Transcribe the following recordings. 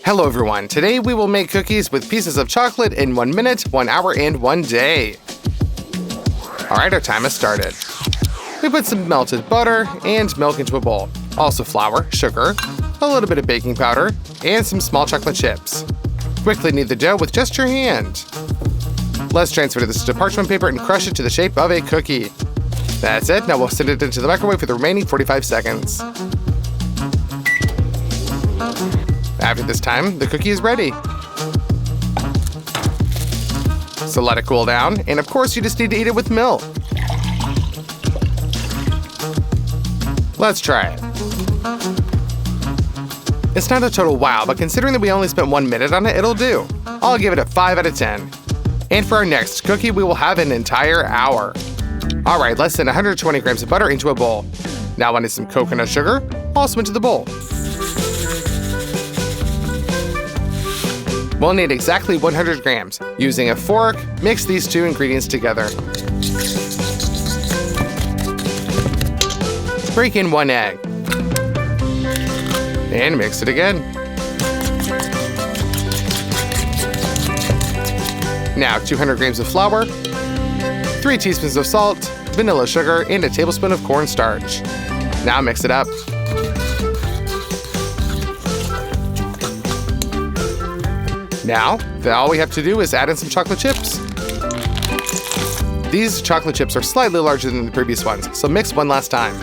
Hello everyone, today we will make cookies with pieces of chocolate in 1 minute, 1 hour, and 1 day. Alright, our time has started. We put some melted butter and milk into a bowl. Also flour, sugar, a little bit of baking powder, and some small chocolate chips. Quickly knead the dough with just your hand. Let's transfer this to parchment paper and crush it to the shape of a cookie. That's it, now we'll send it into the microwave for the remaining 45 seconds. After this time, the cookie is ready. So let it cool down, and of course you just need to eat it with milk. Let's try it. It's not a total wow, but considering that we only spent 1 minute on it, it'll do. I'll give it a 5 out of 10. And for our next cookie, we will have an entire hour. Alright, let's send 120 grams of butter into a bowl. Now I need some coconut sugar, also into the bowl. We'll need exactly 100 grams. Using a fork, mix these two ingredients together. Break in 1 egg. And mix it again. Now 200 grams of flour, 3 teaspoons of salt, vanilla sugar, and a tablespoon of cornstarch. Now mix it up. Now, all we have to do is add in some chocolate chips. These chocolate chips are slightly larger than the previous ones, so mix one last time.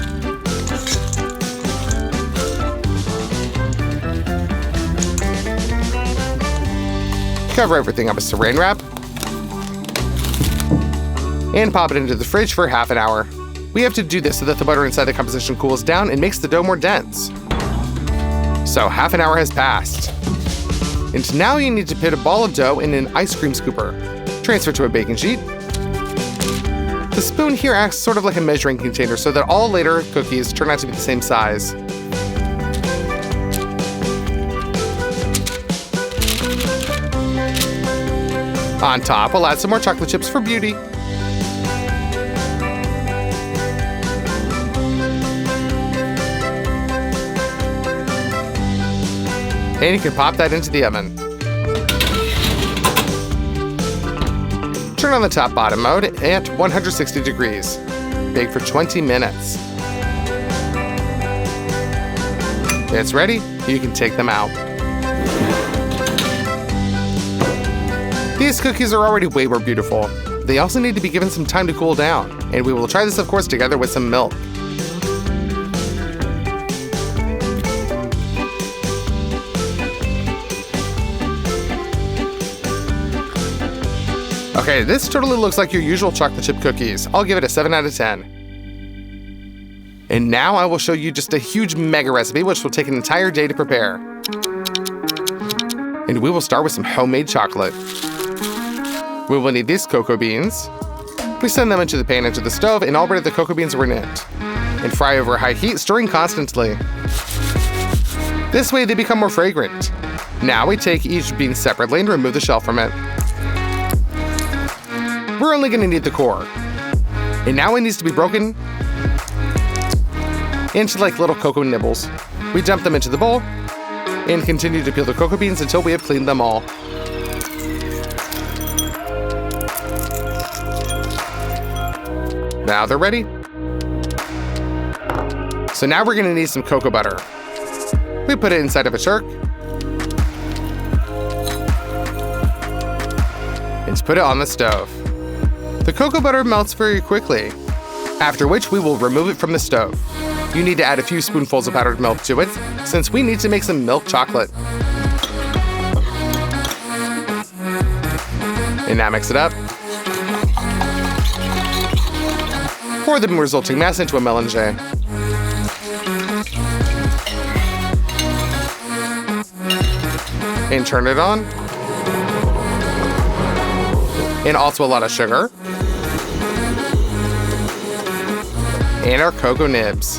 Cover everything up with saran wrap. And pop it into the fridge for half an hour. We have to do this so that the butter inside the composition cools down and makes the dough more dense. So half an hour has passed. And now you need to put a ball of dough in an ice cream scooper. Transfer to a baking sheet. The spoon here acts sort of like a measuring container so that all later cookies turn out to be the same size. On top, we'll add some more chocolate chips for beauty. And you can pop that into the oven. Turn on the top-bottom mode at 160 degrees. Bake for 20 minutes. It's ready. You can take them out. These cookies are already way more beautiful. They also need to be given some time to cool down. And we will try this, of course, together with some milk. Okay, this totally looks like your usual chocolate chip cookies. I'll give it a 7 out of 10. And now I will show you just a huge mega recipe which will take an entire day to prepare. And we will start with some homemade chocolate. We will need these cocoa beans. We send them into the pan into the stove and already the cocoa beans are in it. And fry over high heat, stirring constantly. This way they become more fragrant. Now we take each bean separately and remove the shell from it. We're only going to need the core. And now it needs to be broken into like little cocoa nibbles. We dump them into the bowl and continue to peel the cocoa beans until we have cleaned them all. Now they're ready. So now we're going to need some cocoa butter. We put it inside of a shark and put it on the stove. The cocoa butter melts very quickly, after which we will remove it from the stove. You need to add a few spoonfuls of powdered milk to it, since we need to make some milk chocolate. And now mix it up. Pour the resulting mass into a melange. And turn it on. And also a lot of sugar. And our cocoa nibs.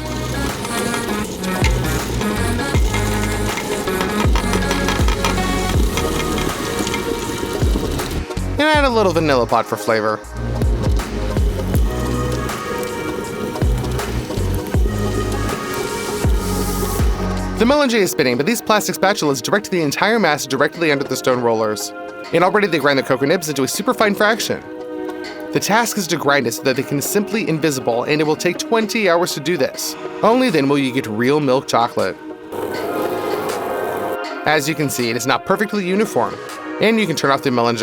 And add a little vanilla pot for flavor. The melange is spinning, but these plastic spatulas direct the entire mass directly under the stone rollers. And already they grind the cocoa nibs into a super fine fraction. The task is to grind it so that they can simply invisible, and it will take 20 hours to do this. Only then will you get real milk chocolate. As you can see, it is not perfectly uniform, and you can turn off the melange.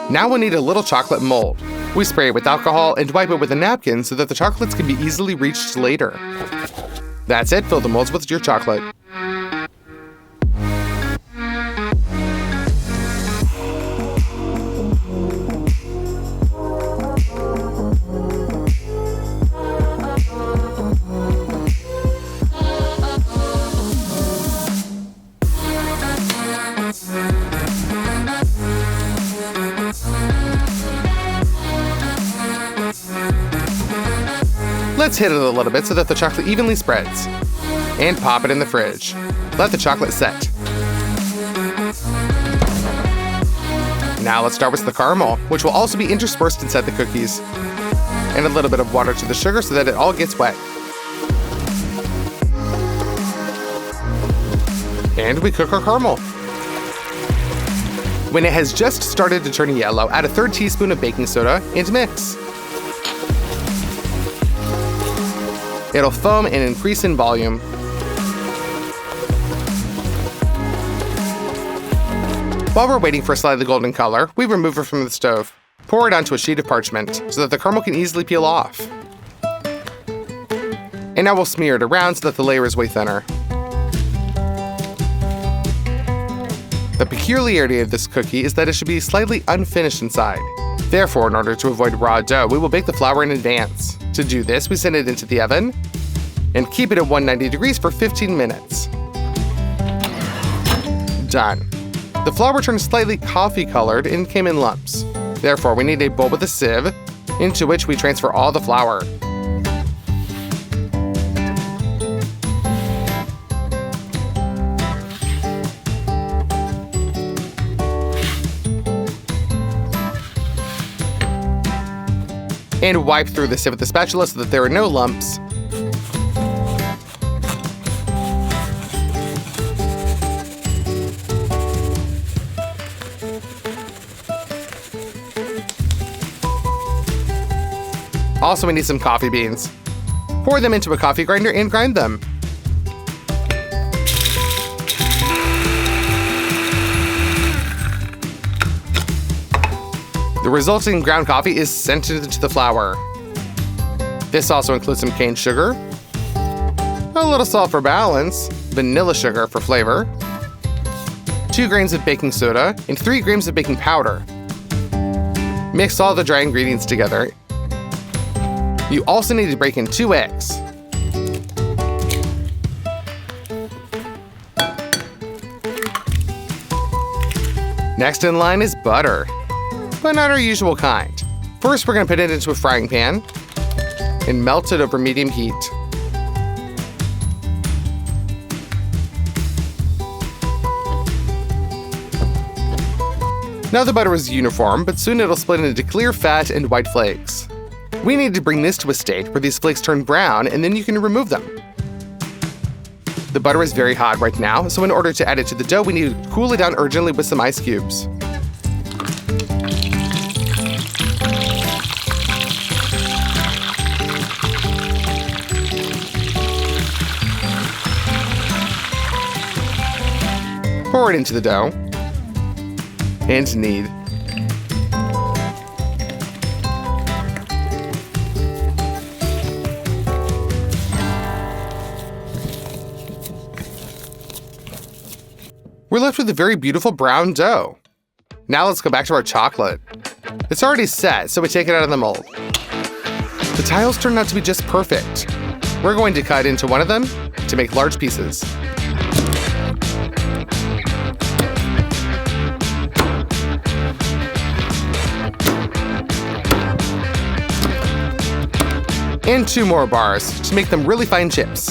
Now we'll need a little chocolate mold. We spray it with alcohol and wipe it with a napkin so that the chocolates can be easily reached later. That's it, fill the molds with your chocolate. Let's hit it a little bit so that the chocolate evenly spreads. And pop it in the fridge. Let the chocolate set. Now let's start with the caramel, which will also be interspersed inside the cookies. And a little bit of water to the sugar so that it all gets wet. And we cook our caramel. When it has just started to turn yellow, add a 1/3 teaspoon of baking soda and mix. It'll foam and increase in volume. While we're waiting for a slightly golden color, we remove it from the stove. Pour it onto a sheet of parchment so that the caramel can easily peel off. And now we'll smear it around so that the layer is way thinner. The peculiarity of this cookie is that it should be slightly unfinished inside. Therefore, in order to avoid raw dough, we will bake the flour in advance. To do this, we send it into the oven and keep it at 190 degrees for 15 minutes. Done. The flour turned slightly coffee colored and came in lumps. Therefore, we need a bowl with a sieve into which we transfer all the flour. And wipe through the sieve with the spatula so that there are no lumps. Also, we need some coffee beans. Pour them into a coffee grinder and grind them. The resulting ground coffee is sent into the flour. This also includes some cane sugar, a little salt for balance, vanilla sugar for flavor, 2 grains of baking soda, and 3 grams of baking powder. Mix all the dry ingredients together. You also need to break in 2 eggs. Next in line is butter, but not our usual kind. First, we're going to put it into a frying pan and melt it over medium heat. Now the butter is uniform, but soon it'll split into clear fat and white flakes. We need to bring this to a state where these flakes turn brown, and then you can remove them. The butter is very hot right now, so in order to add it to the dough, we need to cool it down urgently with some ice cubes. Pour it into the dough and knead. We're left with a very beautiful brown dough. Now let's go back to our chocolate. It's already set, so we take it out of the mold. The tiles turned out to be just perfect. We're going to cut into one of them to make large pieces. And 2 more bars to make them really fine chips.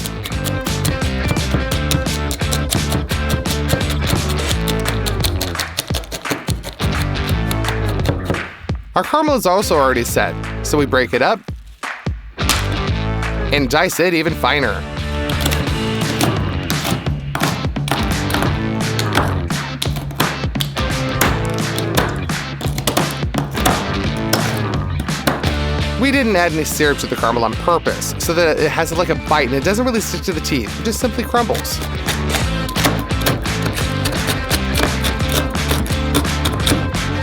Our caramel is also already set, so we break it up and dice it even finer. We didn't add any syrup to the caramel on purpose, so that it has like a bite and it doesn't really stick to the teeth. It just simply crumbles.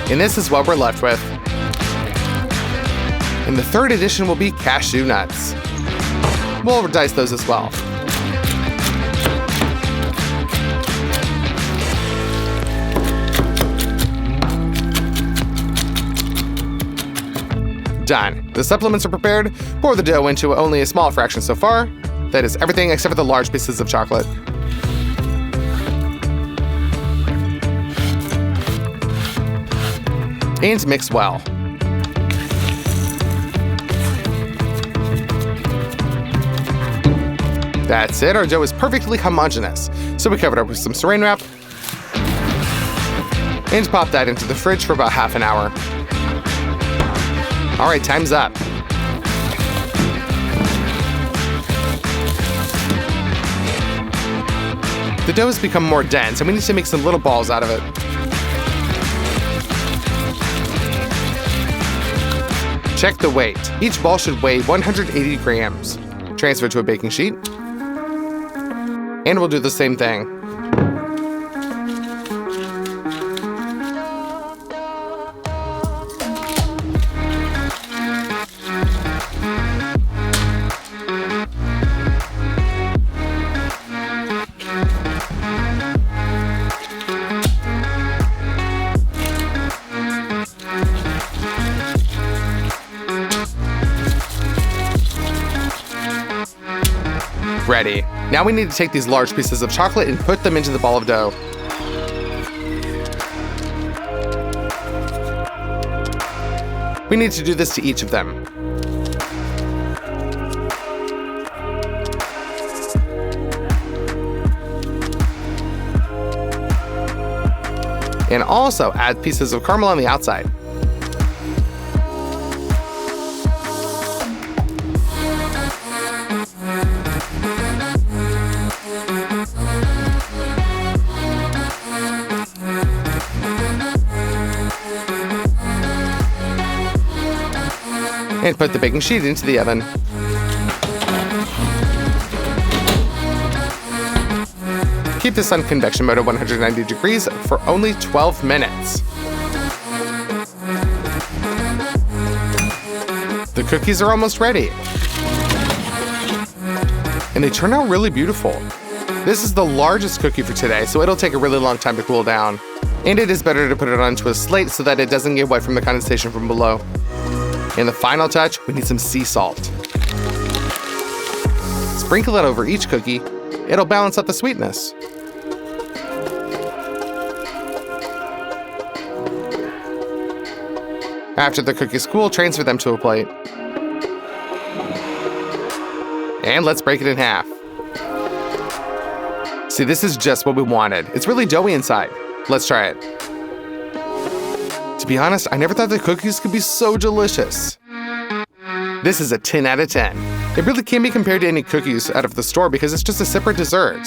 And this is what we're left with. And the third addition will be cashew nuts. We'll dice those as well. Done. The supplements are prepared. Pour the dough into only a small fraction so far. That is everything except for the large pieces of chocolate. And mix well. That's it, our dough is perfectly homogeneous. So we cover it up with some saran wrap and pop that into the fridge for about half an hour. All right, time's up. The dough has become more dense and we need to make some little balls out of it. Check the weight. Each ball should weigh 180 grams. Transfer to a baking sheet. And we'll do the same thing. Ready. Now we need to take these large pieces of chocolate and put them into the ball of dough. We need to do this to each of them. And also add pieces of caramel on the outside. And put the baking sheet into the oven. Keep this on convection mode at 190 degrees for only 12 minutes. The cookies are almost ready. And they turn out really beautiful. This is the largest cookie for today, so it'll take a really long time to cool down. And it is better to put it onto a slate so that it doesn't get wet from the condensation from below. And the final touch, we need some sea salt. Sprinkle it over each cookie. It'll balance out the sweetness. After the cookies cool, transfer them to a plate. And let's break it in half. See, this is just what we wanted. It's really doughy inside. Let's try it. To be honest, I never thought the cookies could be so delicious. This is a 10 out of 10. It really can't be compared to any cookies out of the store because it's just a separate dessert.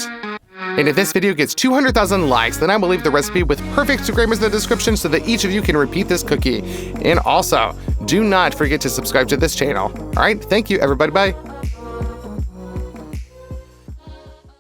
And if this video gets 200,000 likes, then I will leave the recipe with perfect grammars in the description so that each of you can repeat this cookie. And also, do not forget to subscribe to this channel. All right, thank you, everybody. Bye.